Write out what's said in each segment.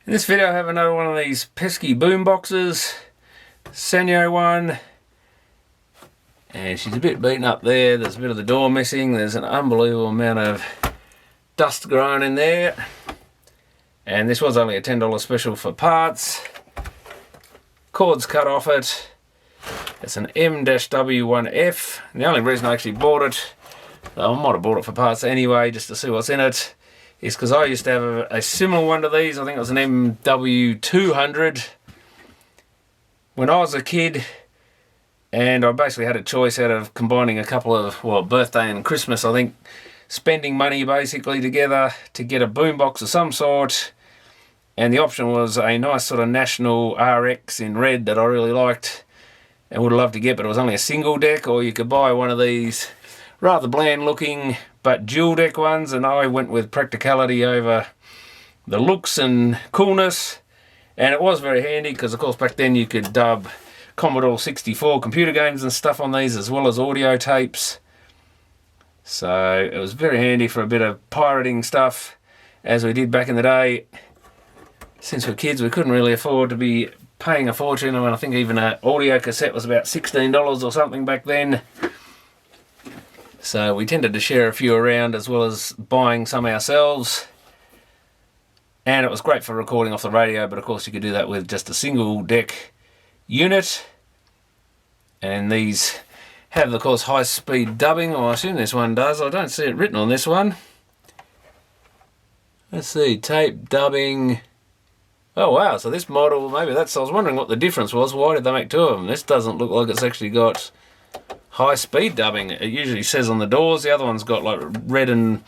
In this video I have another one of these pesky boom boxes, Sanyo one, and she's a bit beaten up there. There's a bit of the door missing. There's an unbelievable amount of dust growing in there, and this was only a $10 special for parts. Cords cut off it. It's an MW1F. The only reason I actually bought it, though I might have bought it for parts anyway just to see what's in it, is because I used to have a similar one to these. I think it was an MW200 when I was a kid, and I basically had a choice out of combining a couple of, well, birthday and Christmas, I think, spending money basically together to get a boombox of some sort, and the option was a nice sort of National RX in red that I really liked and would have loved to get, but it was only a single deck, or you could buy one of these rather bland looking but dual deck ones, and I went with practicality over the looks and coolness. And it was very handy because of course back then you could dub Commodore 64 computer games and stuff on these, as well as audio tapes, so it was very handy for a bit of pirating stuff as we did back in the day. Since we're kids we couldn't really afford to be paying a fortune. I mean, I think even an audio cassette was about $16 or something back then. So we tended to share a few around as well as buying some ourselves. And it was great for recording off the radio, but of course you could do that with just a single deck unit. And these have, of course, high-speed dubbing, or I assume this one does. I don't see it written on this one. Let's see, tape dubbing. Oh wow, so this model, maybe that's, I was wondering what the difference was. Why did they make two of them? This doesn't look like it's actually got high speed dubbing. It usually says on the doors. The other one's got like red and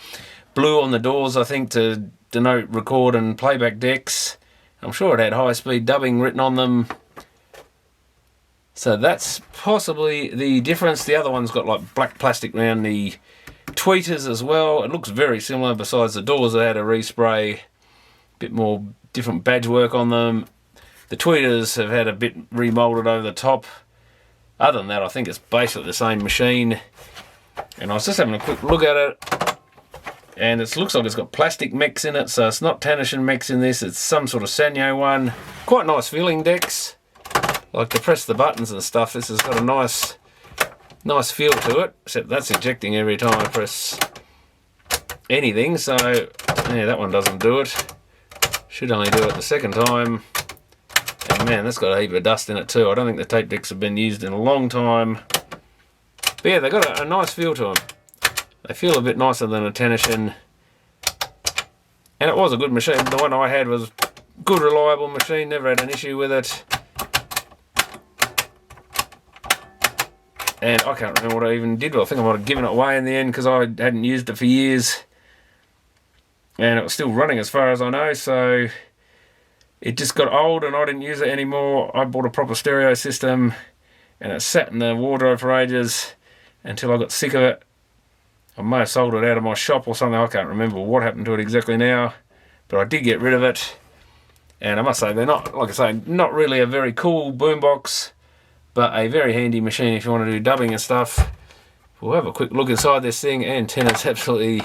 blue on the doors, I think, to denote record and playback decks. I'm sure it had high speed dubbing written on them. So that's possibly the difference. The other one's got like black plastic around the tweeters as well. It looks very similar, besides the doors that had a respray, a bit more different badge work on them. The tweeters have had a bit remolded over the top. Other than that, I think it's basically the same machine. And I was just having a quick look at it, and it looks like it's got plastic mechs in it, so it's not Tannish mechs in this, it's some sort of Sanyo one. Quite nice feeling decks. Like to press the buttons and stuff, this has got a nice feel to it, except that's ejecting every time I press anything, so yeah, that one doesn't do it. Should only do it the second time. And man, that's got a heap of dust in it too. I don't think the tape decks have been used in a long time. But yeah, they've got a nice feel to them. They feel a bit nicer than a Tannish, and it was a good machine. The one I had was good, reliable machine, never had an issue with it. And I can't remember what I even did. Well, I think I might have given it away in the end because I hadn't used it for years. And it was still running as far as I know, so it just got old and I didn't use it anymore. I bought a proper stereo system and it sat in the wardrobe for ages until I got sick of it. I may have sold it out of my shop or something. I can't remember what happened to it exactly now, but I did get rid of it. And I must say, they're not, like I say, not really a very cool boombox, but a very handy machine if you want to do dubbing and stuff. We'll have a quick look inside this thing. Antenna's absolutely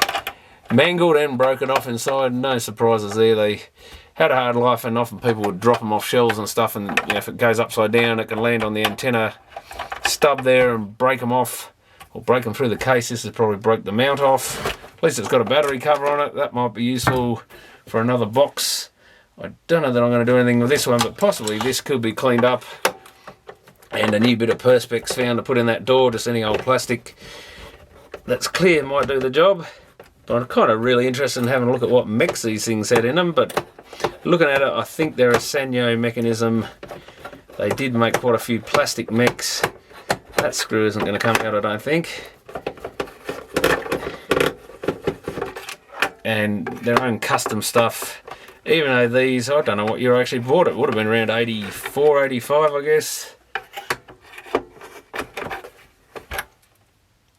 mangled and broken off inside. No surprises there. They had a hard life, and often people would drop them off shelves and stuff, and you know, if it goes upside down it can land on the antenna stub there and break them off, or break them through the case. This has probably broke the mount off. At least it's got a battery cover on it. That might be useful for another box. I don't know that I'm going to do anything with this one, but possibly this could be cleaned up and a new bit of perspex found to put in that door. Just any old plastic that's clear might do the job. But I'm kind of really interested in having a look at what mechs these things had in them. But looking at it, I think they're a Sanyo mechanism. They did make quite a few plastic mechs. That screw isn't going to come out, I don't think. And their own custom stuff. Even though these, I don't know what year I actually bought it. Would have been around 84, 85, I guess.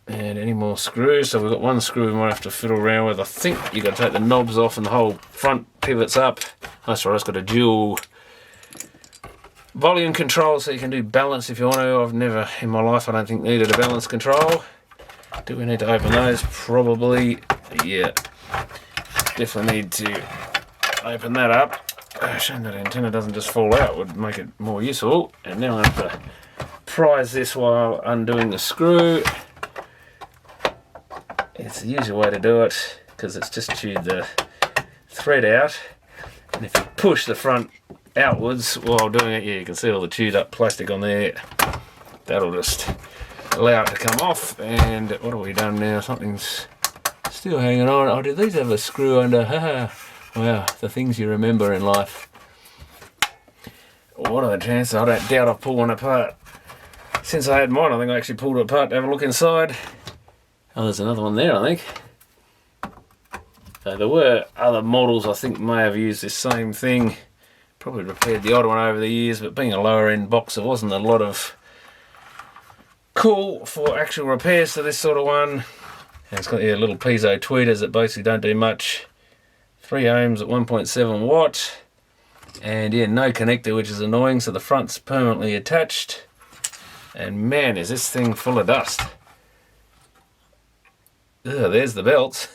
And any more screws? So we've got one screw we might have to fiddle around with. I think you've got to take the knobs off and the whole front pivots up. That's right, it's got a dual volume control, so you can do balance if you want to. I've never in my life, I don't think, needed a balance control. Do we need to open those? Probably, yeah. Definitely need to open that up. shame that antenna doesn't just fall out, would make it more useful. And now I have to prise this while undoing the screw. It's the usual way to do it because it's just chewed the thread out. And if you push the front outwards while doing it, yeah, you can see all the chewed up plastic on there. That'll just allow it to come off. And what have we done now? Something's still hanging on. Oh, did these have a screw under? Wow, the things you remember in life. What are the chances? I don't doubt I've pulled one apart. Since I had mine, I think I actually pulled it apart to have a look inside. Oh, there's another one there, I think. So there were other models I think may have used this same thing. Probably repaired the odd one over the years, but being a lower end box, there wasn't a lot of call for actual repairs to this sort of one. And it's got little piezo tweeters that basically don't do much. 3 ohms at 1.7 watt. And yeah, no connector, which is annoying, so the front's permanently attached. And man, is this thing full of dust. Ugh, there's the belts.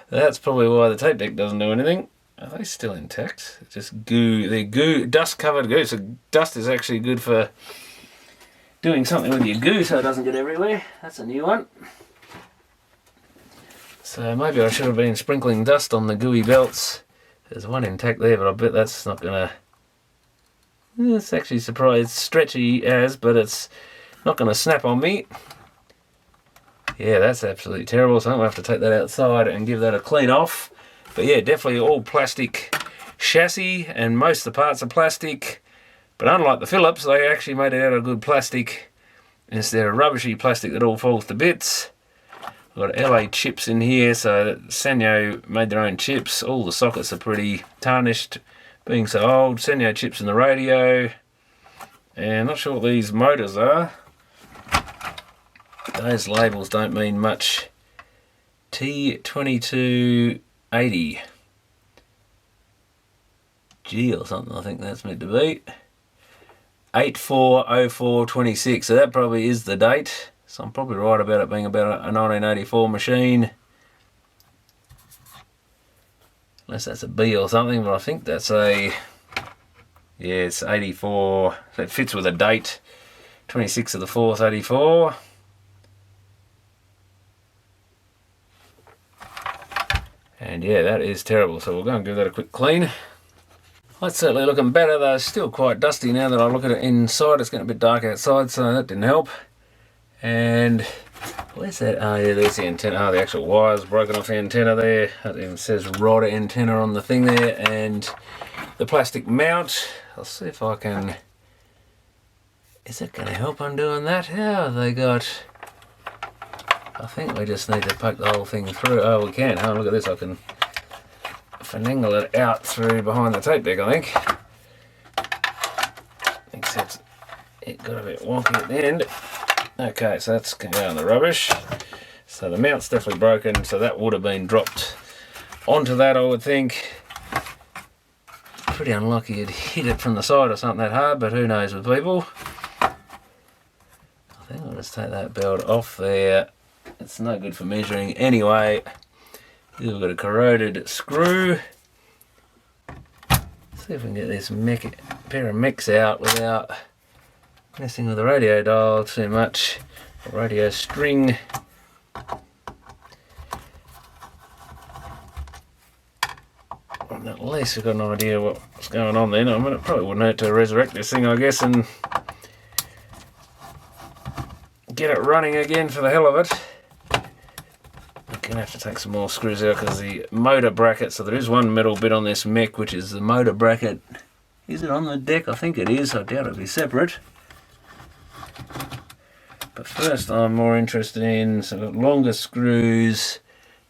That's probably why the tape deck doesn't do anything. Are they still intact? Just goo. They're goo, dust-covered goo. So dust is actually good for doing something with your goo so it doesn't get everywhere. That's a new one. So maybe I should have been sprinkling dust on the gooey belts. There's one intact there, but I bet that's not going to... It's actually surprised stretchy as, but it's not going to snap on me. Yeah, that's absolutely terrible, so I'm going to have to take that outside and give that a clean off. But yeah, definitely all plastic chassis, and most of the parts are plastic. But unlike the Philips, they actually made it out of good plastic instead of rubbishy plastic that all falls to bits. I've got LA chips in here, so Sanyo made their own chips. All the sockets are pretty tarnished, being so old. Sanyo chips in the radio. And I'm not sure what these motors are. Those labels don't mean much. T2280 G or something, I think that's meant to be. 840426, so that probably is the date. So I'm probably right about it being about a 1984 machine. Unless that's a B or something, but I think that's a... Yeah, it's 84. So it fits with a date. 26th of the 4th, 84. And yeah, that is terrible, so we'll go and give that a quick clean. That's certainly looking better, though. It's still quite dusty now that I look at it inside. It's getting a bit dark outside, so that didn't help. And where's that? Oh yeah, there's the antenna. Oh, the actual wire's broken off the antenna there. It even says rod antenna on the thing there. And the plastic mount. I'll see if I can... Is it going to help undoing that? How have they got... I think we just need to poke the whole thing through. Oh, we can. Oh, look at this. I can finagle it out through behind the tape deck, I think. Except it got a bit wonky at the end. Okay, so that's going to go in the rubbish. So the mount's definitely broken, so that would have been dropped onto that, I would think. Pretty unlucky it hit it from the side or something that hard, but who knows with people. I think I'll just take that belt off there. It's no good for measuring anyway. We've got a corroded screw. See if we can get this pair of mechs out without messing with the radio dial too much. The radio string. And at least we've got an idea what's going on then. I mean, it probably wouldn't hurt to resurrect this thing, I guess, and get it running again for the hell of it. I'm going to have to take some more screws out because the motor bracket, so there is one metal bit on this mech which is the motor bracket. Is it on the deck? I think it is. I doubt it'll be separate. But first I'm more interested in sort of longer screws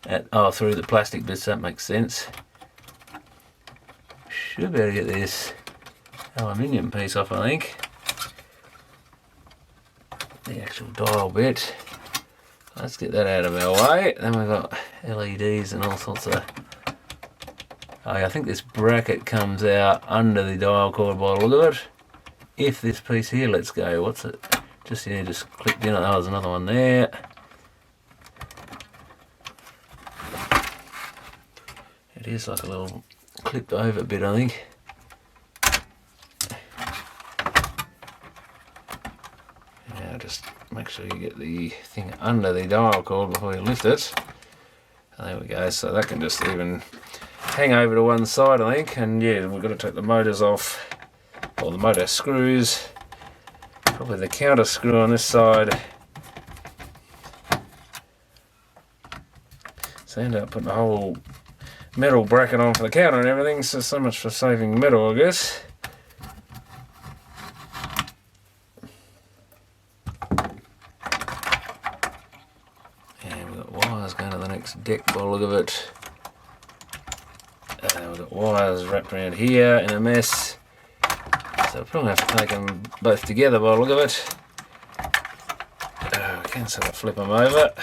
through the plastic bits. That makes sense. Should be able to get this aluminium piece off, I think. The actual dial bit. Let's get that out of our way. Then we've got LEDs and all sorts of... Oh yeah, I think this bracket comes out under the dial cord by the look of it. If this piece here lets go, what's it? Just clicked in. Oh, there's another one there. It is like a little clipped over a bit, I think. Now just make sure you get the thing under the dial cord before you lift it. There we go, so that can just even hang over to one side, I think. And yeah, we've got to take the motors off, or the motor screws, probably the counter screw on this side. So end up putting a whole metal bracket on for the counter and everything, so much for saving metal, I guess. Deck by the look of it. We've got wires wrapped around here in a mess, so we'll probably have to take them both together by the look of it. We can sort of flip them over.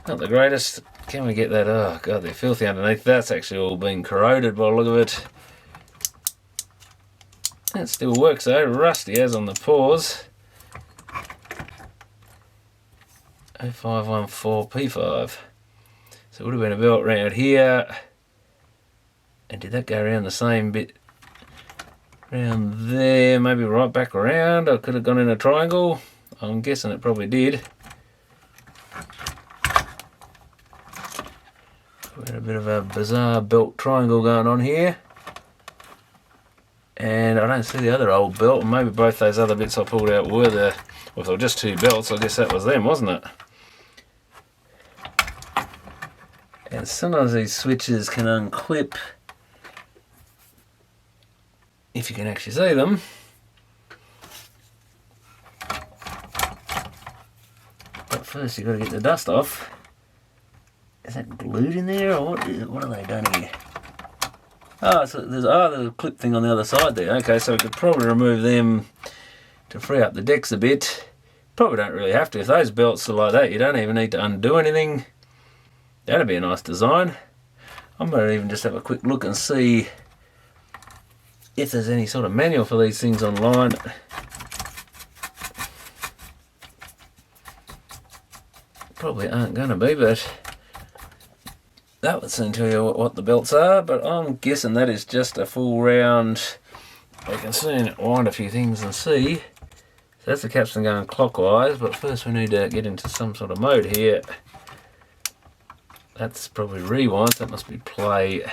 Not the greatest. Can we get that? Oh god, they're filthy underneath. That's actually all been corroded by the look of it. It still works though, rusty as on the paws. 0514P5. So it would have been a belt around here. And did that go around the same bit? Around there, maybe right back around. I could have gone in a triangle. I'm guessing it probably did. We had a bit of a bizarre belt triangle going on here. And I don't see the other old belt. Maybe both those other bits I pulled out were the... Well, if they were just two belts, I guess that was them, wasn't it? And sometimes these switches can unclip, if you can actually see them. But first you've got to get the dust off. Is that glued in there, or what are they done here? Oh, so there's a clip thing on the other side there. Okay, so we could probably remove them to free up the decks a bit. Probably don't really have to. If those belts are like that, you don't even need to undo anything. That'd be a nice design. I'm going to even just have a quick look and see if there's any sort of manual for these things online. Probably aren't going to be, but that would soon tell you what the belts are. But I'm guessing that is just a full round. We can soon wind a few things and see. So that's the capstan going clockwise, but first we need to get into some sort of mode here. That's probably rewind, that must be play.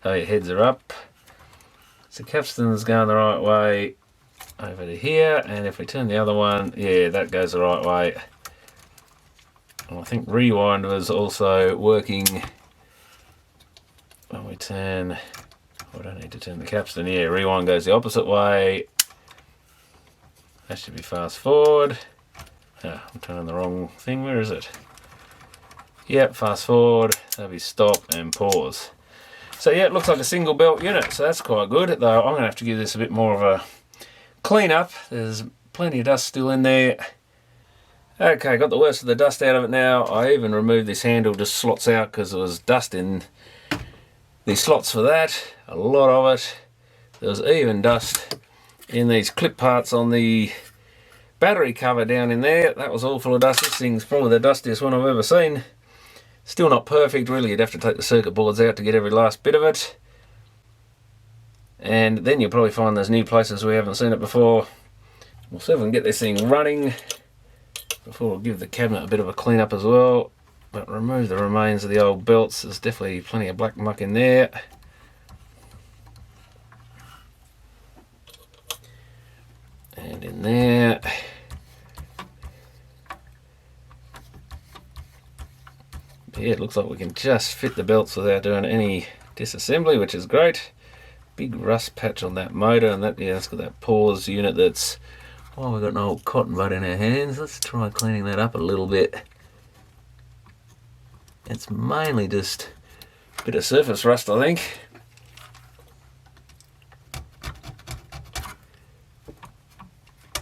Oh, your heads are up. So capstan's going the right way over to here, and if we turn the other one, yeah, that goes the right way. And I think rewind was also working when we turn... I don't need to turn the capstan. Yeah, rewind goes the opposite way. That should be fast forward. Oh, I'm turning the wrong thing. Where is it? Yep, fast forward. That'll be stop and pause. So yeah, it looks like a single belt unit, so that's quite good. Though I'm going to have to give this a bit more of a clean up. There's plenty of dust still in there. Okay, got the worst of the dust out of it now. I even removed this handle, just slots out because there was dust in the slots for that. A lot of it. There was even dust in these clip parts on the battery cover down in there. That was all full of dust. This thing's probably the dustiest one I've ever seen. Still not perfect, really. You'd have to take the circuit boards out to get every last bit of it. And then you'll probably find there's new places we haven't seen it before. We'll see if we can get this thing running before we'll give the cabinet a bit of a clean up as well. But remove the remains of the old belts. There's definitely plenty of black muck in there. And in there. Yeah, it looks like we can just fit the belts without doing any disassembly, which is great. Big rust patch on that motor, and that, yeah, that's got that pause unit that's... Oh, we've got an old cotton bud in our hands. Let's try cleaning that up a little bit. It's mainly just a bit of surface rust, I think.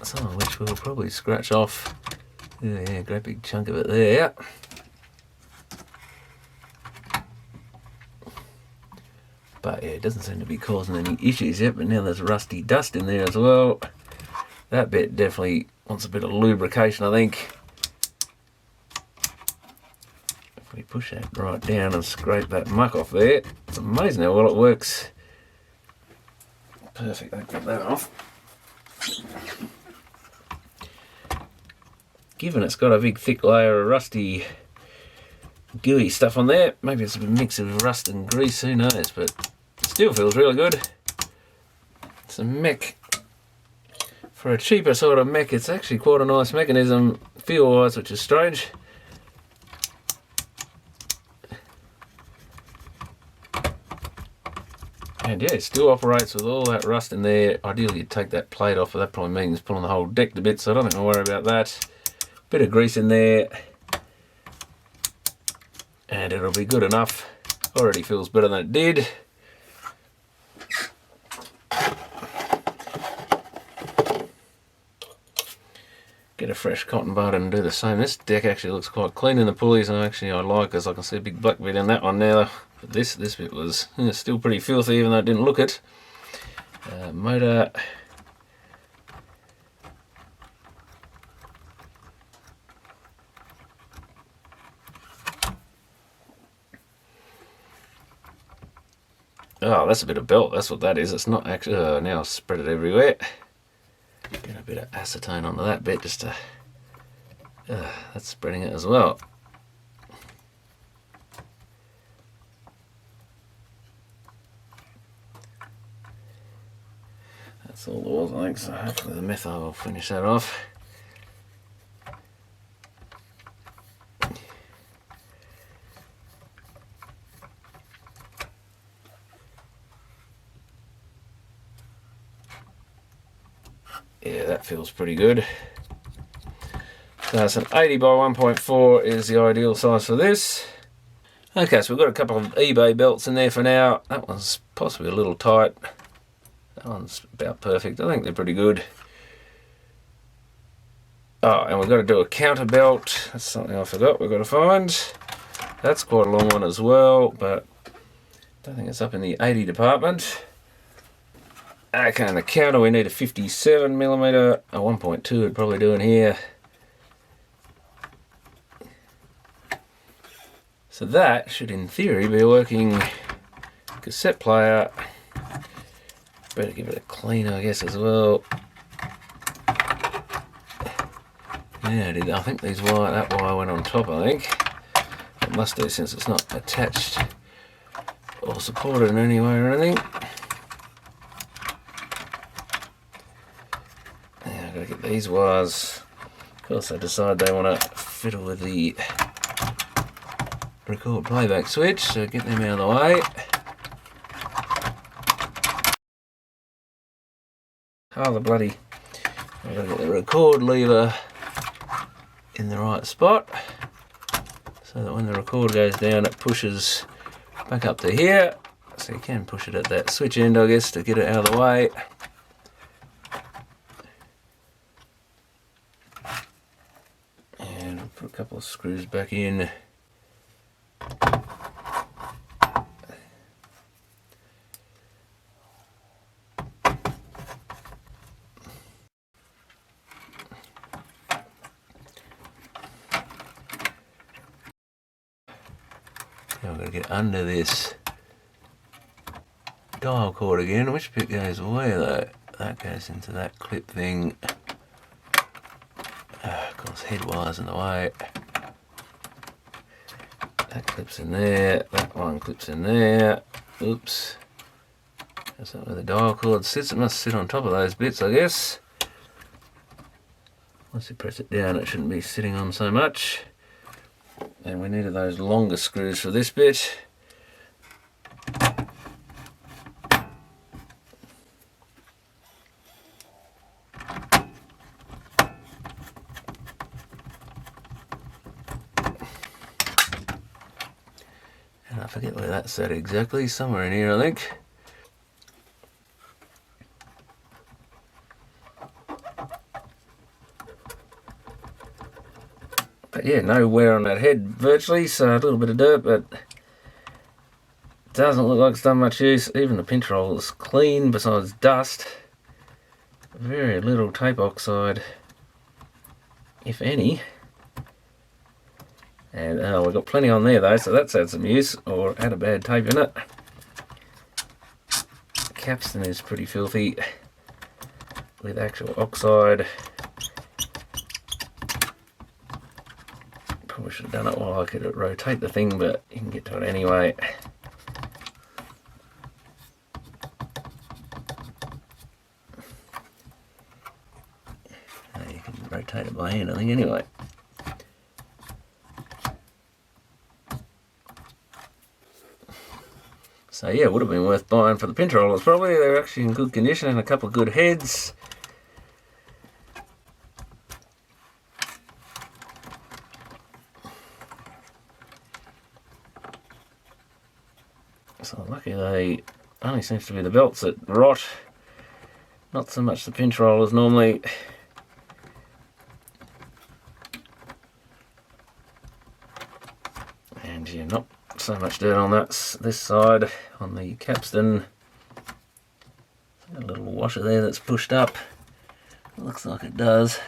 Some of which we'll probably scratch off. Yeah, great big chunk of it there. But yeah, it doesn't seem to be causing any issues yet, but now there's rusty dust in there as well. That bit definitely wants a bit of lubrication, I think. If we push that right down and scrape that muck off there. It's amazing how well it works. Perfect, I'll get that off. Given it's got a big thick layer of rusty gooey stuff on there, maybe it's a mix of rust and grease, who knows, but it still feels really good. It's a mech. For a cheaper sort of mech, it's actually quite a nice mechanism feel-wise, which is strange. And yeah, it still operates with all that rust in there. Ideally you'd take that plate off, but that probably means pulling the whole deck to bits, so I don't think I'll worry about that. Bit of grease in there, and it'll be good enough. Already feels better than it did. Get a fresh cotton bud and do the same. This deck actually looks quite clean in the pulleys, and actually I like, as I can see a big black bit in that one now. But this bit was still pretty filthy, even though it didn't look it. Motor. Oh, that's a bit of belt. That's what that is. It's not actually. Now I've spread it everywhere. Get a bit of acetone onto that bit just to. That's spreading it as well. That's all there was, I think. So hopefully the methyl will finish that off. Yeah, that feels pretty good. So it's an 80 by 1.4 is the ideal size for this. Okay, so we've got a couple of eBay belts in there for now. That one's possibly a little tight. That one's about perfect. I think they're pretty good. Oh, and we've got to do a counter belt. That's something I forgot we've got to find. That's quite a long one as well, but I don't think it's up in the 80 department. Okay, and the counter we need a 57mm, a 1.2 would probably do in here. So that should in theory be a working cassette player. Better give it a clean, I guess, as well. Yeah, I think that wire went on top, I think. It must do, since it's not attached or supported in any way or anything. Get these wires. Of course, they decide they want to fiddle with the record playback switch, so get them out of the way. Oh, the bloody. I've got to get the record lever in the right spot so that when the record goes down, it pushes back up to here. So you can push it at that switch end, I guess, to get it out of the way. Put a couple of screws back in. Now I've got to get under this dial cord again. Which bit goes where though? That goes into that clip thing. Of course, head wires in the way. That clips in there. That one clips in there. Oops. That's not where the dial cord sits. It must sit on top of those bits, I guess. Once you press it down, it shouldn't be sitting on so much. And we needed those longer screws for this bit. I forget where that's at exactly, somewhere in here I think. But yeah, no wear on that head virtually, so a little bit of dirt, but it doesn't look like it's done much use. Even the pinch roll is clean besides dust. Very little tape oxide, if any. And we've got plenty on there though, so that's had some use, or had a bad tape in it. Capstan is pretty filthy with actual oxide. Probably should have done it while I could rotate the thing, but you can get to it anyway. You can rotate it by hand, I think, anyway. So yeah, it would have been worth buying for the pinch rollers probably. They're actually in good condition and a couple of good heads. So lucky they only seems to be the belts that rot, not so much the pinch rollers normally. And yeah, not so much dirt on this side on the capstan. A little washer there that's pushed up. Looks like it does.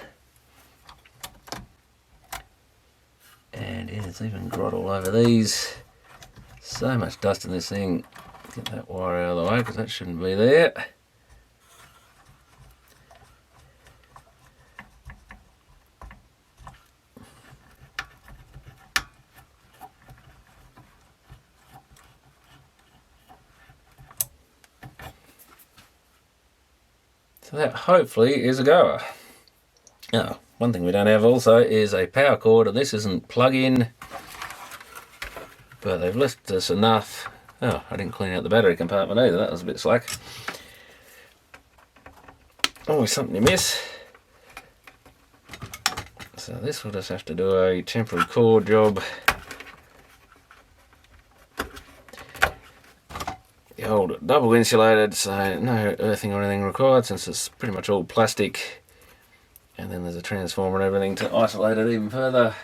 And yeah, it's even grot all over these. So much dust in this thing. Get that wire out of the way because that shouldn't be there. So that hopefully is a goer. Now, one thing we don't have also is a power cord, and this isn't plug-in, but they've left us enough. Oh, I didn't clean out the battery compartment either, that was a bit slack. Always something you miss. So this will just have to do a temporary cord job. The old double insulated, so no earthing or anything required since it's pretty much all plastic. And then there's a transformer and everything to isolate it even further.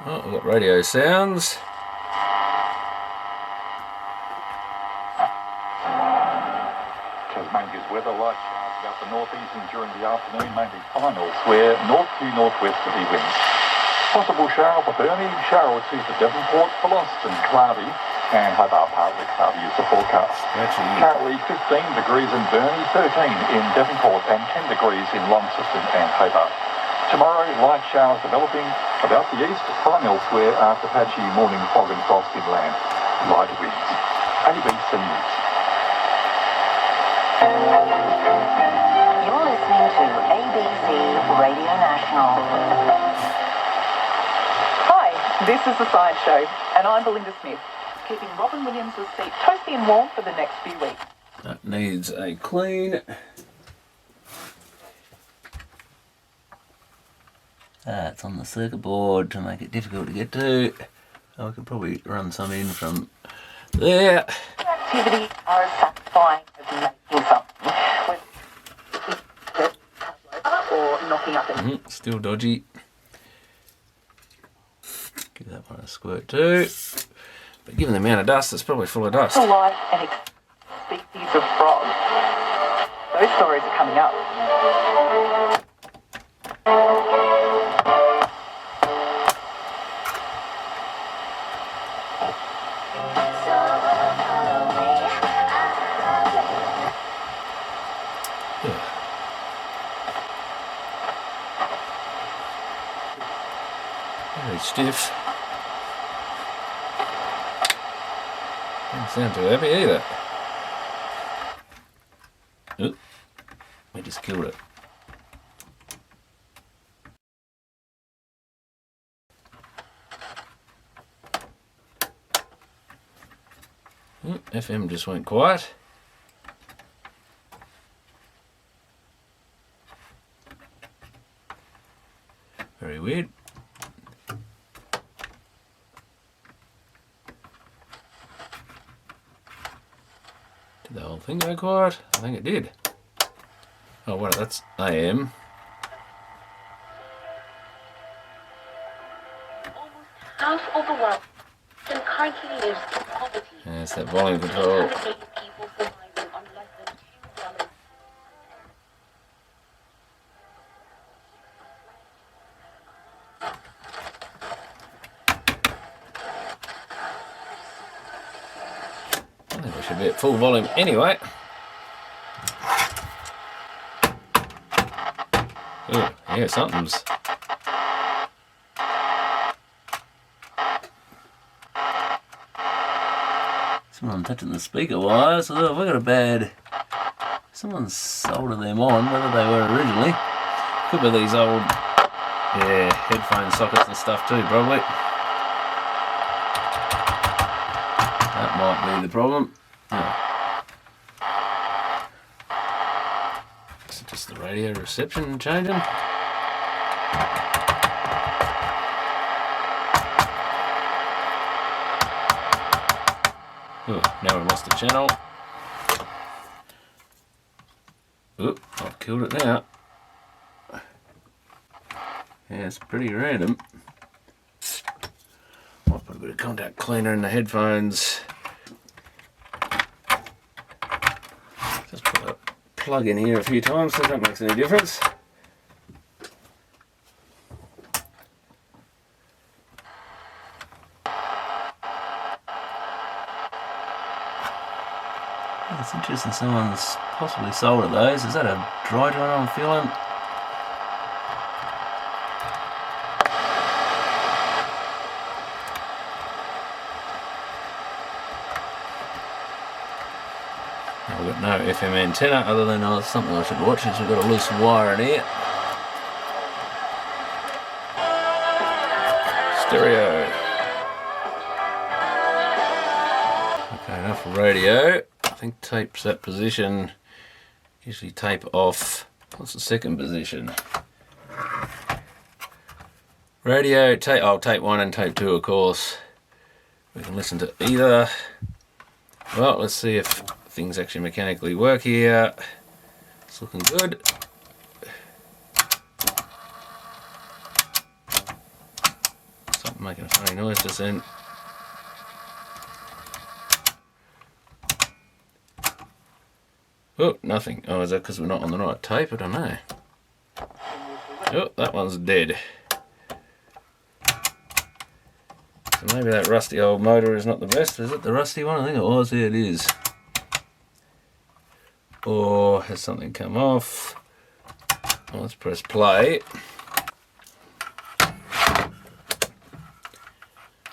Oh, we've got radio sounds. Tasmania's weather, light showers about the northeast and during the afternoon, mainly finals, where north to northwesterly winds. Possible shower for Burnie, shower or two for Devonport, for Launceston, cloudy, and Hobart partly cloudy is the forecast. Currently 15 degrees in Burnie, 13 in Devonport, and 10 degrees in Launceston and Hobart. Tomorrow, light showers developing about the east, fine elsewhere after patchy morning fog and frost inland. Light winds. ABC News. You're listening to ABC Radio National. Hi, this is The Science Show, and I'm Belinda Smith, keeping Robin Williams' seat toasty and warm for the next few weeks. That needs a clean. It's on the circuit board to make it difficult to get to. I could probably run some in from there. Activities are satisfying as making something or knocking up Still dodgy. Give that one a squirt too. But given the amount of dust, it's probably full of dust. life and species of frogs. Those stories are coming up. Very stiff. Doesn't sound too happy either. Oop. We just killed it. FM just went quiet. Very weird. Did the whole thing go quiet? I think it did. Oh, what? That's AM. half of the world currently lives in poverty. And it's that volume control. 800 million people surviving on less than $2. I think we should be at full volume anyway. Oh, yeah, something's... Someone touching the speaker wires. Oh, have I got a bad... Someone's soldered them on, whether they were originally. Could be these old, yeah, headphone sockets and stuff too, probably. That might be the problem. Oh. Is it just the radio reception changing? Oh, now we've lost the channel. Oop, I've killed it now. Yeah, it's pretty random. Might put a bit of contact cleaner in the headphones. Just put a plug in here a few times so that makes any difference. It's interesting someone's possibly soldered those. Is that a dry joint I'm feeling? Now we've got no FM antenna other than something I should watch is we've got a loose wire in here. Stereo. Okay, enough for radio. I think tape's that position. Usually tape off. What's the second position? Radio, tape, oh, tape 1 and tape 2 of course. We can listen to either. Well, let's see if things actually mechanically work here. It's looking good. Something making a funny noise just then. Oh, nothing. Oh, is that because we're not on the right tape? I don't know. Oh, that one's dead. So maybe that rusty old motor is not the best. Is it the rusty one? I think it was. Yeah, it is. Or has something come off? Well, let's press play.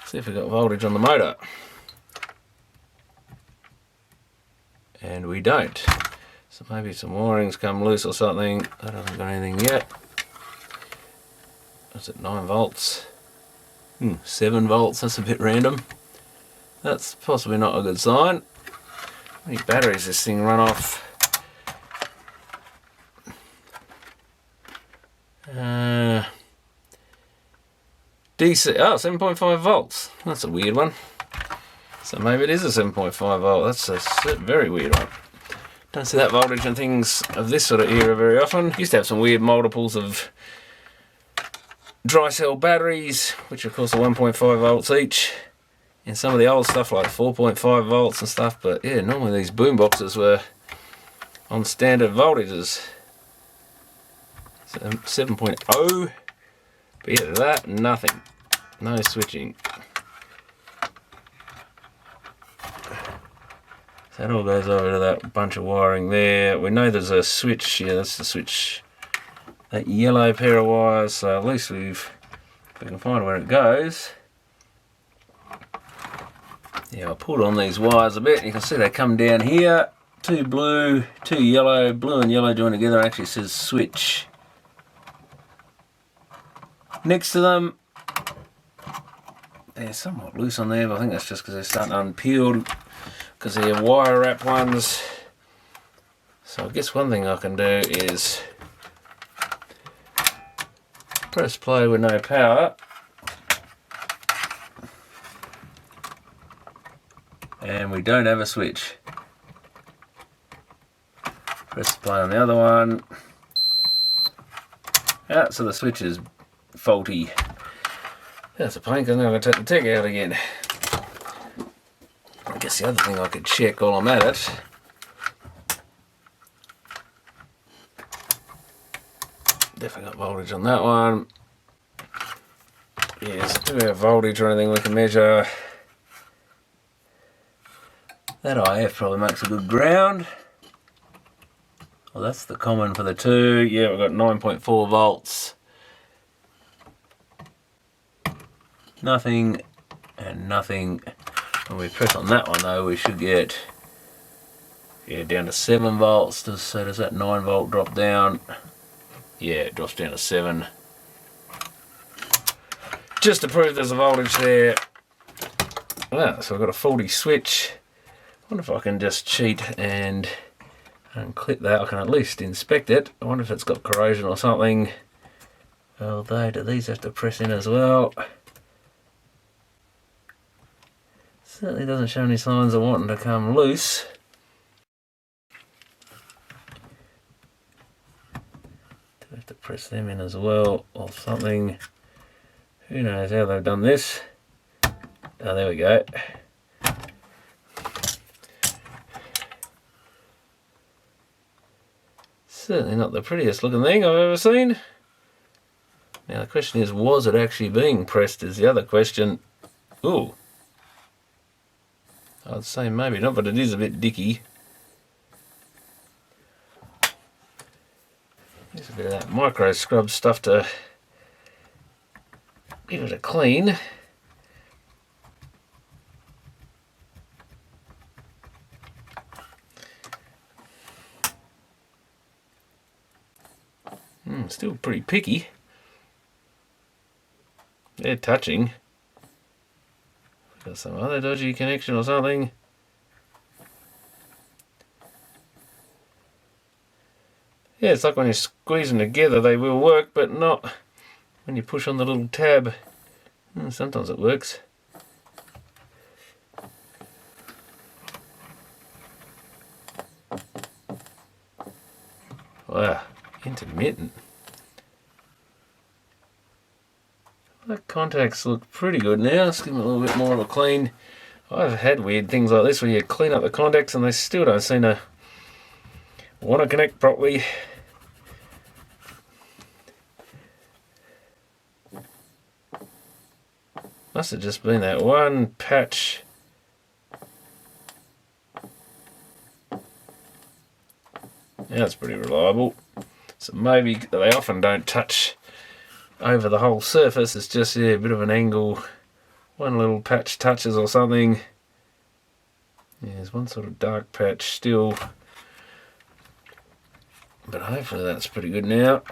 See if we got voltage on the motor. And we don't. So maybe some wiring's come loose or something. That hasn't got anything yet. Is it 9 volts? 7 volts, that's a bit random. That's possibly not a good sign. How many batteries this thing run off? DC, oh, 7.5 volts. That's a weird one. So maybe it is a 7.5 volt. That's a very weird one. Don't see that voltage in things of this sort of era very often. Used to have some weird multiples of dry cell batteries, which of course are 1.5 volts each. And some of the old stuff like 4.5 volts and stuff. But yeah, normally these boomboxes were on standard voltages. So 7.0. But yeah, that, nothing. No switching. So that all goes over to that bunch of wiring there. We know there's a switch. Yeah, that's the switch. That yellow pair of wires. So at least if we can find where it goes. Yeah, I pulled on these wires a bit. You can see they come down here. 2 blue, 2 yellow. Blue and yellow joined together actually says switch. Next to them, they're somewhat loose on there, but I think that's just because they're starting unpeeled. Because they're wire wrap ones. So I guess one thing I can do is press play with no power. And we don't have a switch. Press play on the other one. Ah, so the switch is faulty. That's a pain because now I'm going to take the tech out again. I guess the other thing I could check while I'm at it. Definitely got voltage on that one. Yes, do we have voltage or anything we can measure? That IF probably makes a good ground. Well, that's the common for the two. Yeah, we've got 9.4 volts. Nothing and nothing. When we press on that one though, we should get down to 7 volts. So does that 9 volt drop down? Yeah, it drops down to 7. Just to prove there's a voltage there. Ah, so I've got a faulty switch. I wonder if I can just cheat and unclip that. I can at least inspect it. I wonder if it's got corrosion or something. Well, do these have to press in as well? Certainly doesn't show any signs of wanting to come loose. Do we have to press them in as well or something? Who knows how they've done this? Oh, there we go. Certainly not the prettiest looking thing I've ever seen. Now the question is, was it actually being pressed is the other question. Ooh. I'd say maybe not, but it is a bit dicky. There's a bit of that micro scrub stuff to give it a clean. Still pretty picky. They're touching. Got some other dodgy connection or something. Yeah, it's like when you squeeze them together they will work, but not when you push on the little tab. Sometimes it works. Wow, intermittent. The contacts look pretty good now. Let's give them a little bit more of a clean. I've had weird things like this where you clean up the contacts and they still don't seem to want to connect properly. Must have just been that one patch. Yeah, it's pretty reliable. So maybe they often don't touch over the whole surface. It's just a bit of an angle. One little patch touches or something. Yeah, there's one sort of dark patch still. But hopefully that's pretty good now.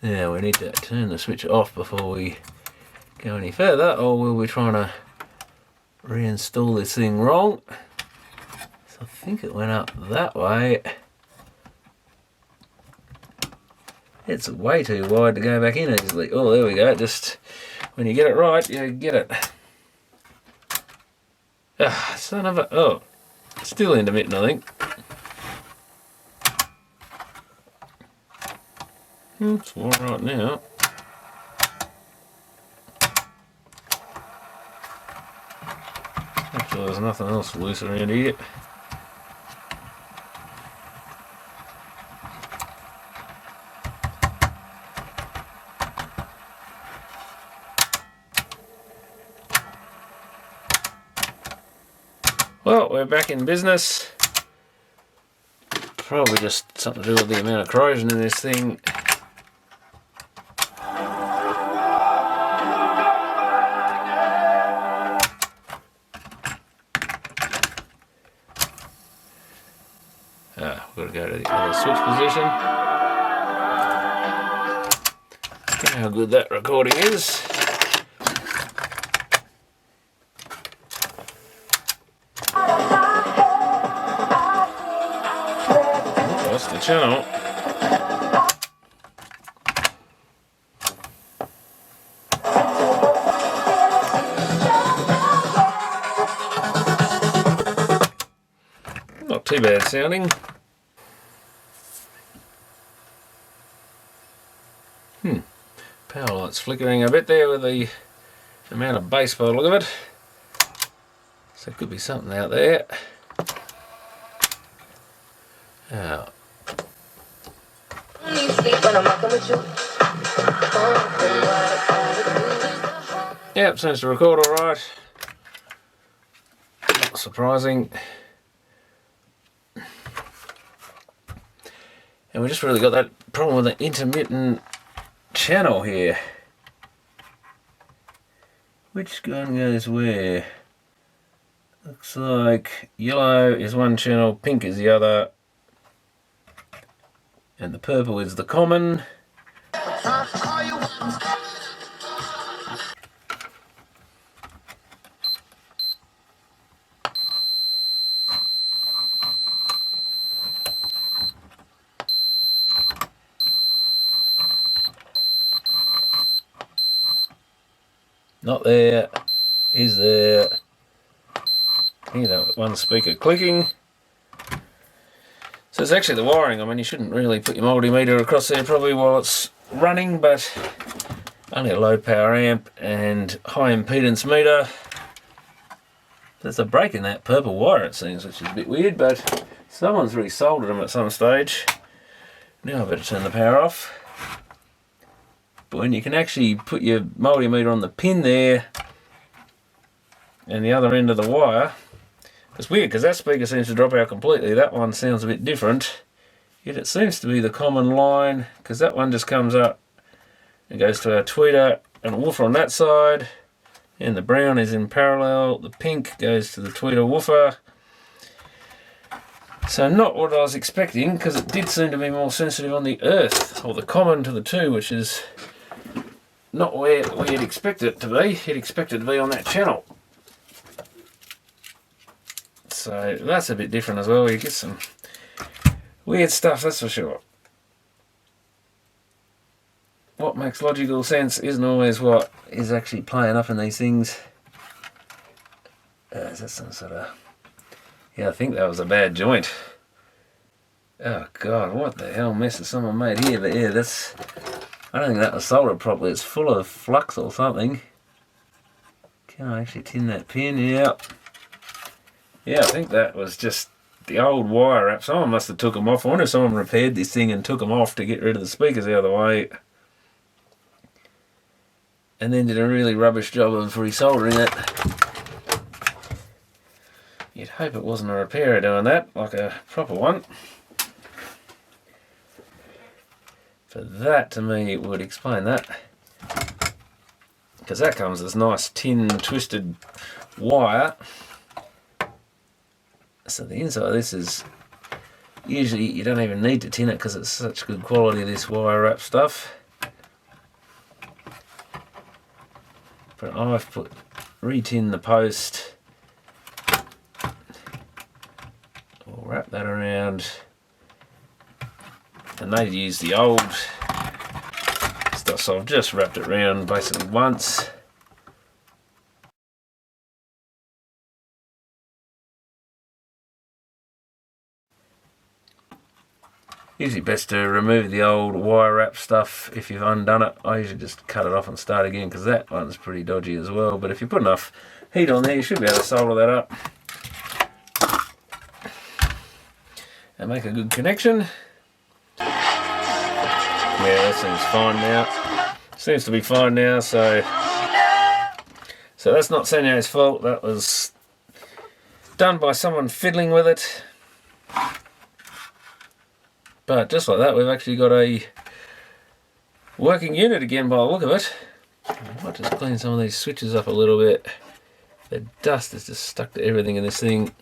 Now we need to turn the switch off before we go any further, or we'll be trying to reinstall this thing wrong. So I think it went up that way. It's way too wide to go back in easily. Oh, there we go. Just when you get it right, you get it. Ah, son of a... Oh, still intermittent, I think. It's all right now. Actually, there's nothing else loose around here. Well, we're back in business. Probably just something to do with the amount of corrosion in this thing. We've got to go to the other switch position. Look how good that recording is. Lost the channel. Not too bad sounding. Power light's flickering a bit there with the amount of base by the look of it. So it could be something out there. Oh. Yep, seems to record alright. Not surprising. And we just really got that problem with the intermittent channel here. Which gun goes where? Looks like yellow is one channel, pink is the other, and the purple is the common. Not there, is there. Hear that one speaker clicking. So it's actually the wiring. I mean, you shouldn't really put your multimeter across there probably while it's running, but only a low power amp and high impedance meter. There's a break in that purple wire, it seems, which is a bit weird, but someone's resoldered them at some stage. Now I better turn the power off. But when you can actually put your multimeter on the pin there and the other end of the wire, it's weird because that speaker seems to drop out completely. That one sounds a bit different. Yet it seems to be the common line because that one just comes up and goes to our tweeter and a woofer on that side. And the brown is in parallel. The pink goes to the tweeter woofer. So not what I was expecting because it did seem to be more sensitive on the earth, or the common to the two, which is not where we'd expect it to be. You'd expect it to be on that channel. So that's a bit different as well. You get some weird stuff, that's for sure. What makes logical sense isn't always what is actually playing up in these things. Is that some sort of... Yeah, I think that was a bad joint. Oh God, what the hell mess has someone made here? But yeah, that's... I don't think that was soldered properly. It's full of flux or something. Can I actually tin that pin? Yeah. Yeah, I think that was just the old wire wrap. Someone must have took them off. I wonder if someone repaired this thing and took them off to get rid of the speakers out of the way. And then did a really rubbish job of resoldering it. You'd hope it wasn't a repairer doing that, like a proper one. For that, to me, it would explain that. Because that comes as nice tin twisted wire. So the inside of this is... Usually you don't even need to tin it because it's such good quality, this wire wrap stuff. But I've re-tin the post. I'll wrap that around. And they use the old stuff, so I've just wrapped it around basically once. Usually best to remove the old wire wrap stuff if you've undone it. I usually just cut it off and start again because that one's pretty dodgy as well. But if you put enough heat on there, you should be able to solder that up and make a good connection. Yeah, that seems fine now. Seems to be fine now, so that's not Sanyo's fault. That was done by someone fiddling with it. But just like that, we've actually got a working unit again by the look of it. I might just clean some of these switches up a little bit. The dust is just stuck to everything in this thing.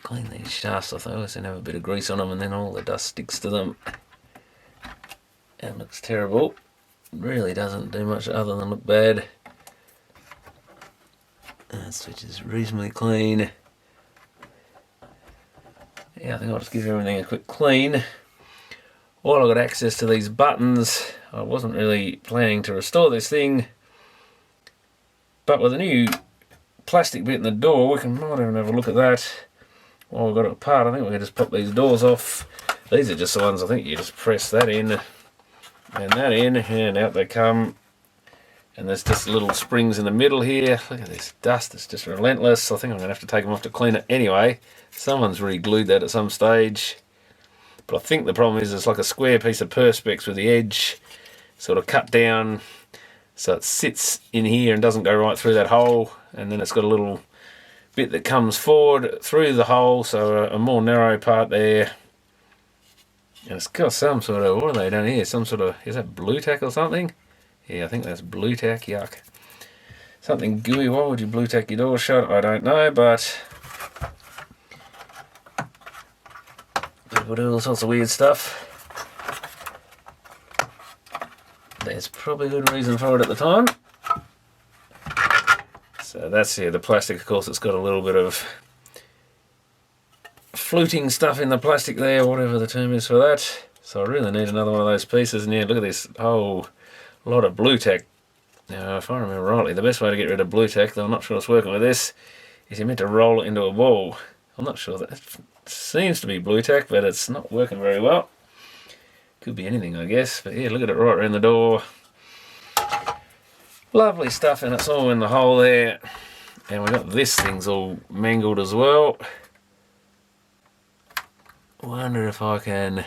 Clean these shafts off. I always have a bit of grease on them and then all the dust sticks to them. And looks terrible. Really doesn't do much other than look bad. That switch is reasonably clean. Yeah, I think I'll just give everything a quick clean. While I got access to these buttons, I wasn't really planning to restore this thing. But with a new plastic bit in the door, we can might even have a look at that. While we've got it apart, I think we can just pop these doors off. These are just the ones I think you just press that in and that in, and out they come. And there's just little springs in the middle here. Look at this dust, it's just relentless. I think I'm going to have to take them off to clean it anyway. Someone's re-glued that at some stage. But I think the problem is it's like a square piece of Perspex with the edge sort of cut down so it sits in here and doesn't go right through that hole. And then it's got a little bit that comes forward through the hole, so a more narrow part there. And it's got some sort of, what are they down here? Some sort of, is that blue tack or something? Yeah, I think that's blue tack, yuck. Something gooey. Why would you blue tack your door shut? I don't know, but people do all sorts of weird stuff. There's probably a good reason for it at the time. So that's here, the plastic, of course, it's got a little bit of fluting stuff in the plastic there, whatever the term is for that. So I really need another one of those pieces. And yeah, look at this whole lot of blue tack. Now, if I remember rightly, the best way to get rid of blue tack, though I'm not sure it's working with this, is you're meant to roll it into a ball. I'm not sure, that seems to be blue tack, but it's not working very well. Could be anything, I guess. But yeah, look at it right around the door. Lovely stuff, and it's all in the hole there. And we've got this thing's all mangled as well. Wonder if I can...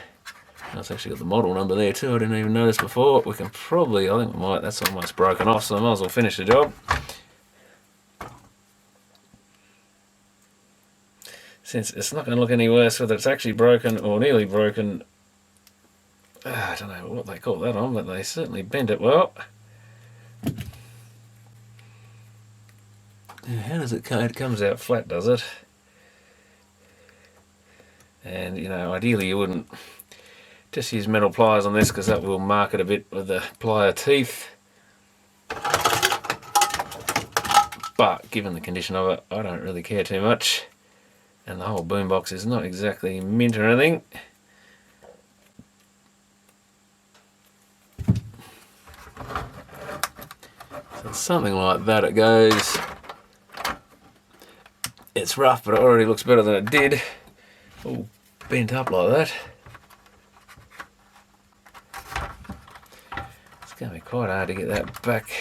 It's actually got the model number there too, I didn't even notice before. We can probably, I think we might, that's almost broken off, so I might as well finish the job. Since it's not going to look any worse whether it's actually broken or nearly broken. I don't know what they call that on, but they certainly bent it well. How does it come? It comes out flat, does it? And, you know, ideally you wouldn't just use metal pliers on this because that will mark it a bit with the plier teeth. But given the condition of it, I don't really care too much. And the whole boombox is not exactly mint or anything. So something like that it goes. It's rough, but it already looks better than it did. All bent up like that. It's going to be quite hard to get that back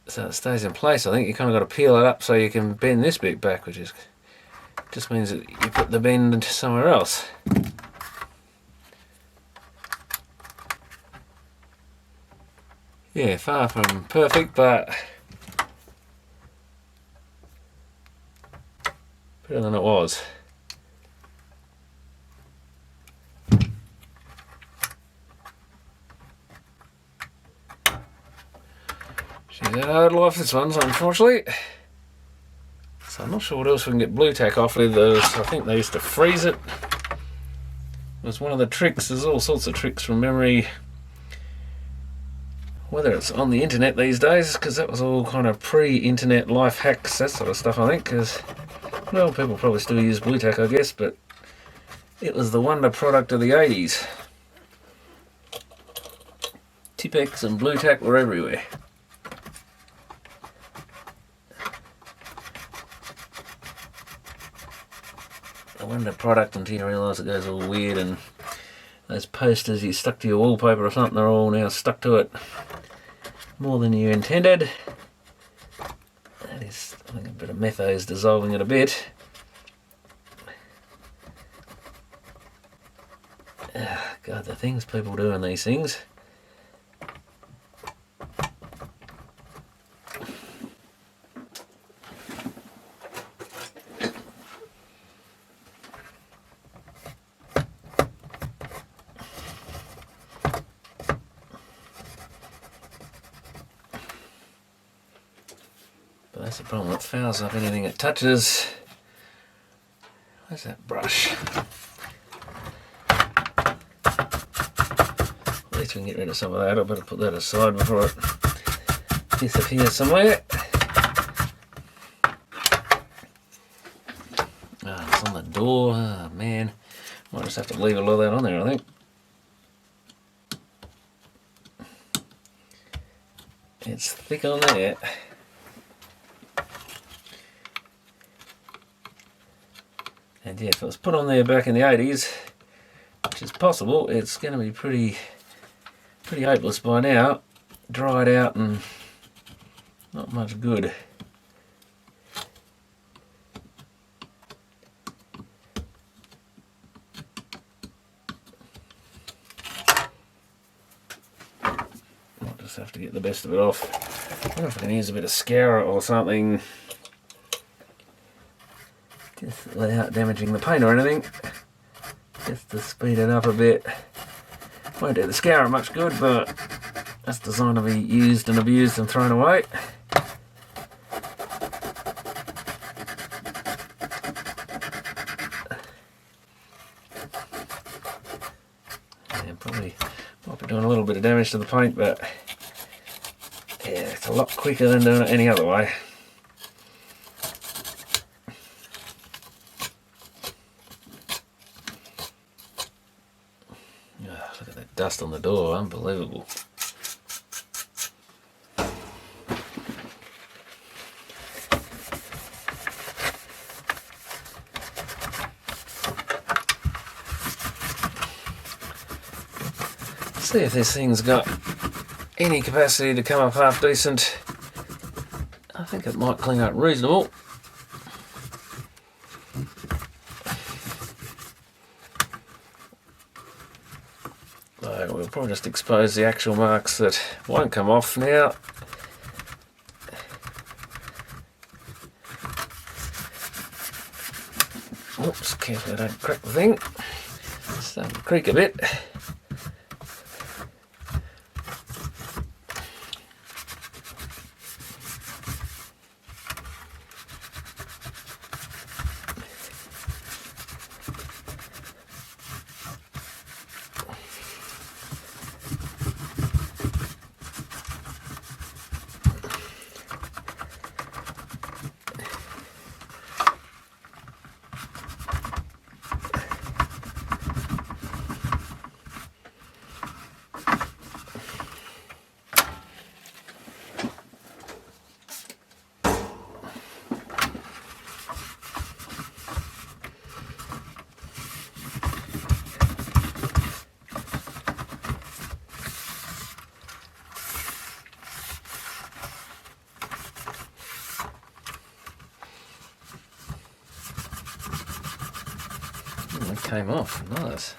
so it stays in place. I think you kind of got to peel it up so you can bend this bit back, which is just means that you put the bend somewhere else. Yeah, far from perfect, but better than it was. She's had a hard life, this one's, unfortunately. So I'm not sure what else we can get blue tack off with. I think they used to freeze it. It was one of the tricks. There's all sorts of tricks from memory. Whether it's on the internet these days, because that was all kind of pre-internet life hacks, that sort of stuff, I think. Because, well, people probably still use blue tack, I guess, but it was the wonder product of the 80s. Tipex and blue tack were everywhere. The wonder product until you realise it goes all weird, and those posters you stuck to your wallpaper or something are all now stuck to it more than you intended. That is, I think a bit of metho is dissolving it a bit. God, the things people do in these things. But that's the problem, it fouls up anything it touches. Where's that brush? At least we can get rid of some of that. I better put that aside before it disappears somewhere. It's on the door. Oh man, might just have to leave a lot of that on there, I think. It's thick on there. And yeah, if it was put on there back in the 80s, which is possible, it's going to be pretty hopeless by now. Dried out and not much good. Might just have to get the best of it off. I wonder if I can use a bit of scourer or something, just without damaging the paint or anything, just to speed it up a bit. Won't do the scourer much good, but that's designed to be used and abused and thrown away. Yeah, probably might be doing a little bit of damage to the paint, but yeah, it's a lot quicker than doing it any other way. Look at that dust on the door, unbelievable. See if this thing's got any capacity to come up half decent. I think it might clean up reasonable. We'll probably just expose the actual marks that won't come off now. Oops, carefully I don't crack the thing. It's starting to creak a bit. It came off, nice.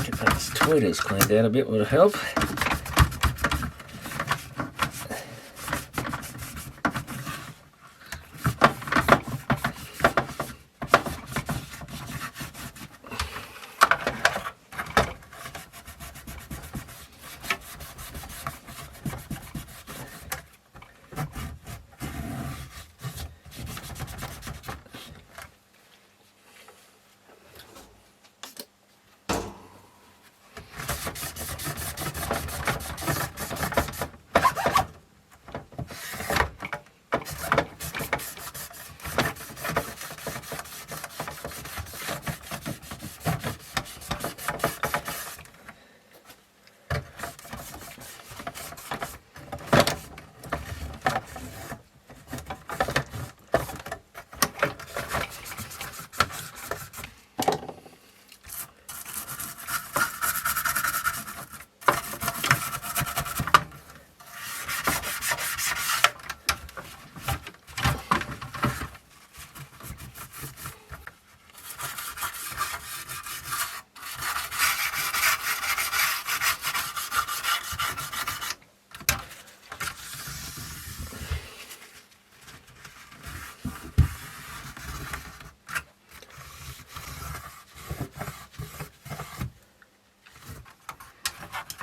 Get those tweeters cleaned out a bit would help.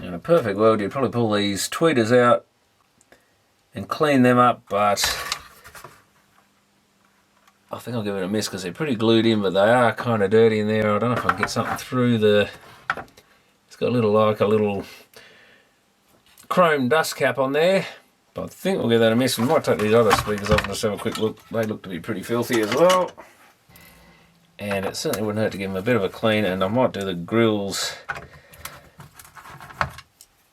In a perfect world, you'd probably pull these tweeters out and clean them up, but I think I'll give it a miss because they're pretty glued in, but they are kind of dirty in there. I don't know if I can get something through the... It's got a little chrome dust cap on there, but I think we'll give that a miss. We might take these other speakers off and just have a quick look. They look to be pretty filthy as well. And it certainly wouldn't hurt to give them a bit of a clean, and I might do the grills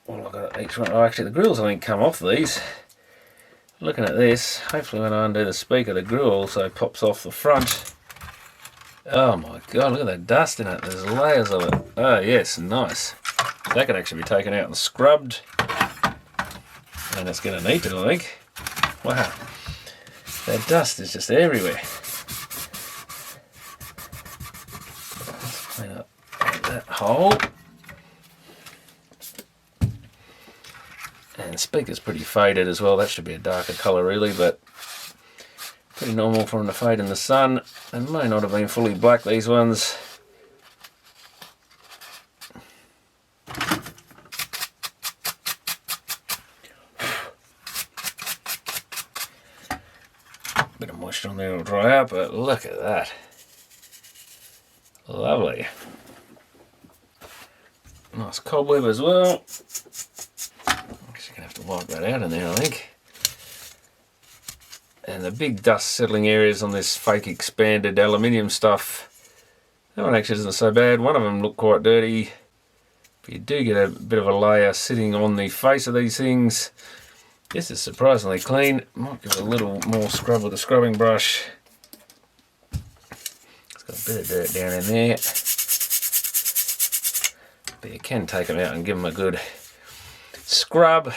well, I've got each one. Oh, actually, the grills I think come off these. Looking at this, hopefully when I undo the speaker, the grill also pops off the front. Oh my god, look at that dust in it. There's layers of it. Oh yes, nice. That can actually be taken out and scrubbed. And it's going to need to, I think. Wow. That dust is just everywhere. Let's clean up that hole. And the speaker's pretty faded as well. That should be a darker colour really, but pretty normal for them to fade in the sun. They may not have been fully black, these ones. Bit of moisture on there will dry out, but look at that. Lovely. Nice cobweb as well. Actually gonna have to wipe that out in there, I think. And the big dust settling areas on this fake expanded aluminium stuff, that one actually isn't so bad. One of them looked quite dirty, but you do get a bit of a layer sitting on the face of these things. This is surprisingly clean. Might give it a little more scrub with a scrubbing brush. It's got a bit of dirt down in there, but you can take them out and give them a good scrub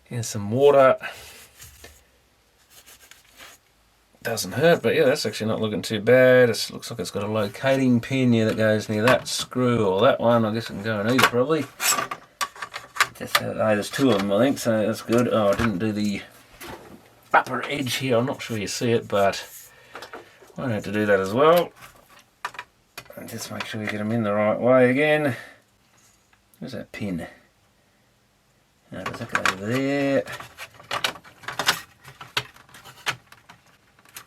in some water. Doesn't hurt, but yeah, that's actually not looking too bad. It looks like it's got a locating pin here that goes near that screw or that one. I guess it can go in either probably. There's two of them I think, so that's good. Oh, I didn't do the upper edge here. I'm not sure you see it, but I might have to do that as well. And just make sure you get them in the right way again. Where's that pin? Now does that go over there?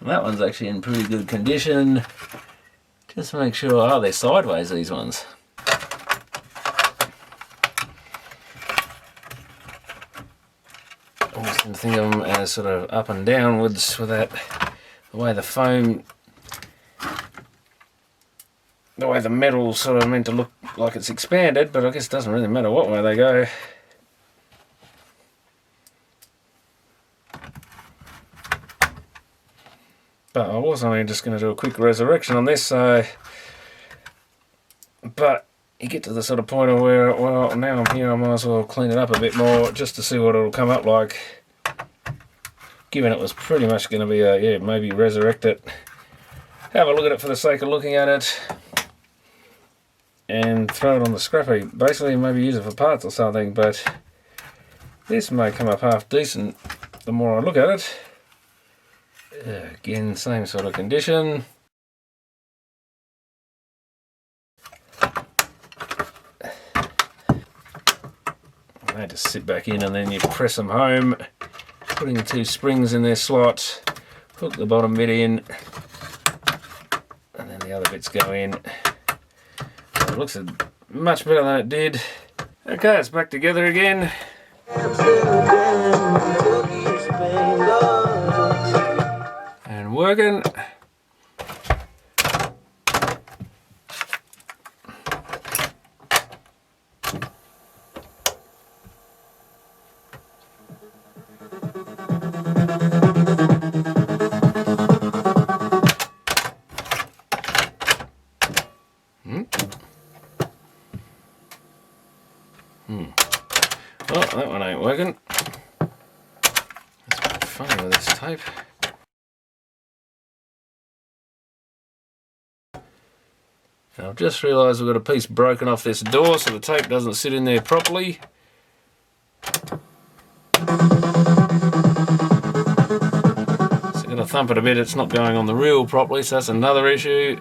That one's actually in pretty good condition. Just make sure, oh, they're sideways, these ones. I always tend to think of them as sort of up and downwards with that, the way the foam, the way the metal's sort of meant to look like it's expanded, but I guess it doesn't really matter what way they go. But I was only just going to do a quick resurrection on this, so, but you get to the sort of point of where, well, now I'm here, I might as well clean it up a bit more just to see what it'll come up like. Given it was pretty much going to be a, yeah, maybe resurrect it, have a look at it for the sake of looking at it, and throw it on the scrap heap. Basically, maybe use it for parts or something, but this may come up half decent the more I look at it. Again, same sort of condition. They just sit back in and then you press them home, putting the two springs in their slot, hook the bottom bit in, and then the other bits go in. So it looks much better than it did. Okay, it's back together again. Working. Oh, that one ain't working. That's a bit funny with this tape. Now I've just realised we've got a piece broken off this door, so the tape doesn't sit in there properly. So I'm going to thump it a bit, it's not going on the reel properly, so that's another issue.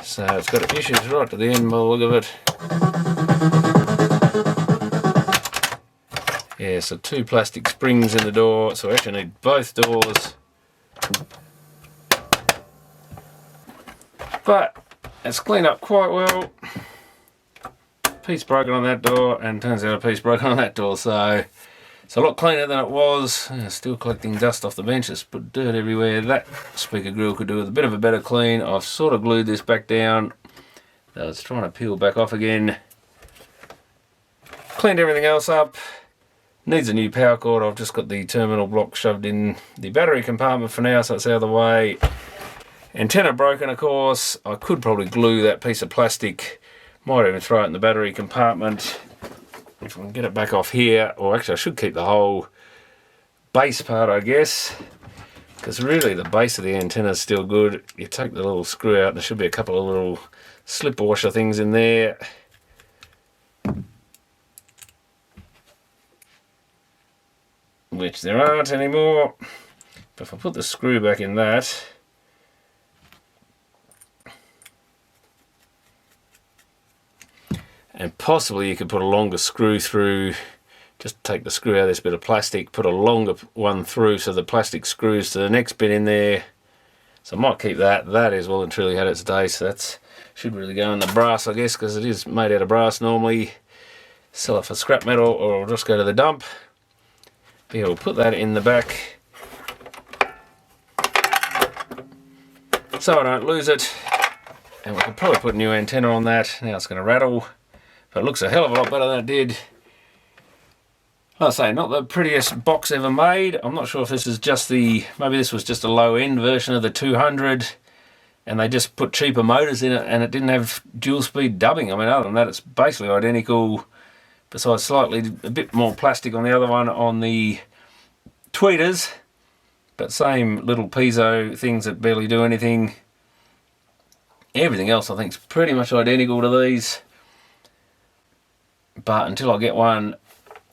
So it's got issues right to the end by the look of it. Yeah, so two plastic springs in the door, so we actually need both doors. But it's cleaned up quite well. Piece broken on that door, and turns out a piece broken on that door, so it's a lot cleaner than it was. Still collecting dust off the bench, it's put dirt everywhere. That speaker grill could do with a bit of a better clean. I've sort of glued this back down. So it's trying to peel back off again. Cleaned everything else up. Needs a new power cord. I've just got the terminal block shoved in the battery compartment for now, so it's out of the way. Antenna broken, of course. I could probably glue that piece of plastic. Might even throw it in the battery compartment if I can get it back off here. Or actually I should keep the whole base part, I guess, because really the base of the antenna is still good. You take the little screw out, there should be a couple of little slip washer things in there. Which there aren't anymore. But if I put the screw back in that, and possibly you could put a longer screw through, just take the screw out of this bit of plastic, put a longer one through so the plastic screws to the next bit in there. So I might keep that. That is well and truly had its day, so that should really go in the brass, I guess, because it is made out of brass normally. Sell it for scrap metal, or I'll just go to the dump. But yeah, we'll put that in the back so I don't lose it. And we can probably put a new antenna on that. Now it's going to rattle, but it looks a hell of a lot better than it did. Like I say, not the prettiest box ever made. I'm not sure if this is just the, maybe this was just a low-end version of the 200, and they just put cheaper motors in it, and it didn't have dual-speed dubbing. I mean, other than that, it's basically identical, besides slightly a bit more plastic on the other one on the tweeters, but same little piezo things that barely do anything. Everything else I think is pretty much identical to these, but until I get one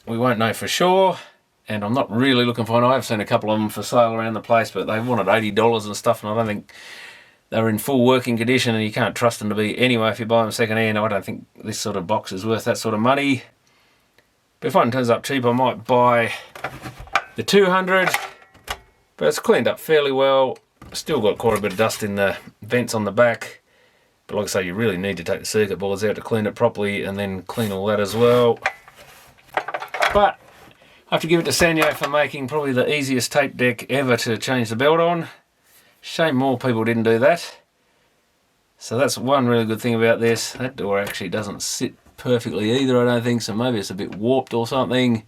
we won't know for sure, and I'm not really looking for one. I've seen a couple of them for sale around the place, but they wanted $80 and stuff, and I don't think they're in full working condition, and you can't trust them to be anyway if you buy them second hand. I don't think this sort of box is worth that sort of money. But if one turns up cheap, I might buy the 200, but it's cleaned up fairly well. Still got quite a bit of dust in the vents on the back, but like I say, you really need to take the circuit boards out to clean it properly, and then clean all that as well. But I have to give it to Sanyo for making probably the easiest tape deck ever to change the belt on. Shame more people didn't do that. So that's one really good thing about this. That door actually doesn't sit perfectly either, I don't think, so maybe it's a bit warped or something.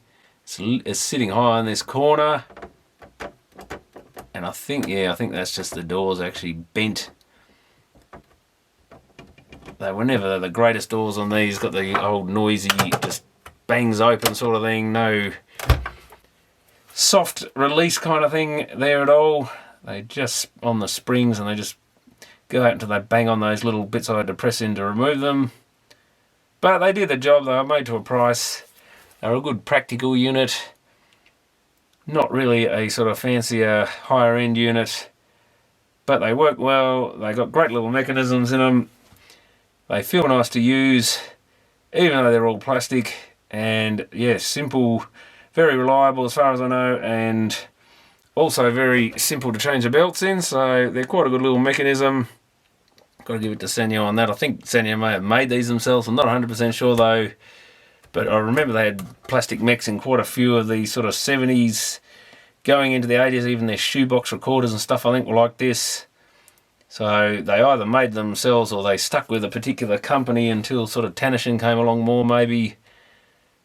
It's sitting high in this corner. And I think, yeah, I think that's just the doors actually bent. They were never the greatest doors on these. Got the old noisy, just bangs open sort of thing. No soft release kind of thing there at all. They just on the springs, and they just go out until they bang on those little bits I had to press in to remove them. But they did the job. They were made to a price. They're a good practical unit. Not really a sort of fancier, higher end unit, but they work well. They got great little mechanisms in them. They feel nice to use, even though they're all plastic. And yeah, simple, very reliable as far as I know, and also very simple to change the belts in, so they're quite a good little mechanism. Got to give it to Sanyo on that. I think Sanyo may have made these themselves. I'm not 100% sure though, but I remember they had plastic mechs in quite a few of the sort of 70s going into the 80s. Even their shoebox recorders and stuff I think were like this. So they either made themselves or they stuck with a particular company until sort of Tanishin came along more maybe.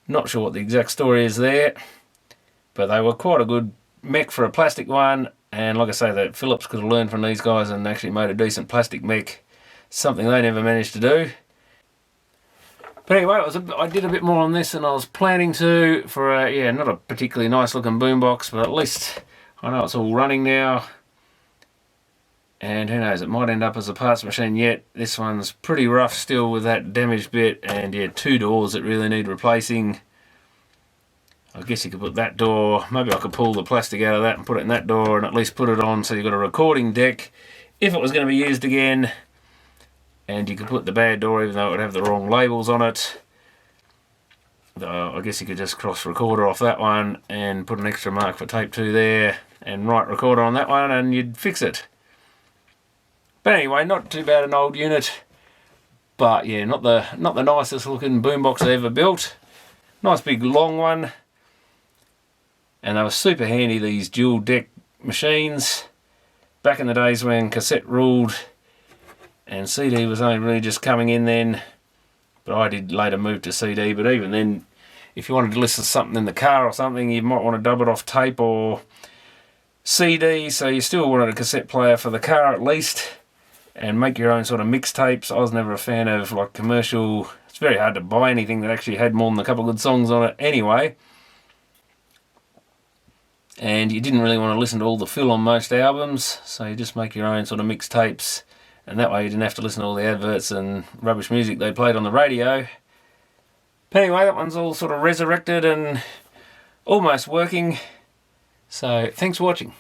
Not sure what the exact story is there, but they were quite a good mech for a plastic one, and like I say, that Philips could have learned from these guys and actually made a decent plastic mech, something they never managed to do. But anyway, I did a bit more on this than I was planning to for a, yeah, not a particularly nice looking boombox, but at least I know it's all running now. And who knows, it might end up as a parts machine yet. This one's pretty rough still with that damaged bit, and yeah, two doors that really need replacing. I guess you could put that door, maybe I could pull the plastic out of that and put it in that door and at least put it on so you've got a recording deck if it was going to be used again. And you could put the bad door even though it would have the wrong labels on it. I guess you could just cross recorder off that one and put an extra mark for tape 2 there and write recorder on that one and you'd fix it. But anyway, not too bad an old unit, but yeah, not the nicest looking boombox I ever built. Nice big long one, and they were super handy, these dual deck machines. Back in the days when cassette ruled, and CD was only really just coming in then, but I did later move to CD. But even then, if you wanted to listen to something in the car or something, you might want to dub it off tape or CD, so you still wanted a cassette player for the car at least, and make your own sort of mixtapes. I was never a fan of like commercial. It's very hard to buy anything that actually had more than a couple of good songs on it anyway. And you didn't really want to listen to all the fill on most albums, so you just make your own sort of mixtapes, and that way you didn't have to listen to all the adverts and rubbish music they played on the radio. But anyway, that one's all sort of resurrected and almost working. So thanks for watching.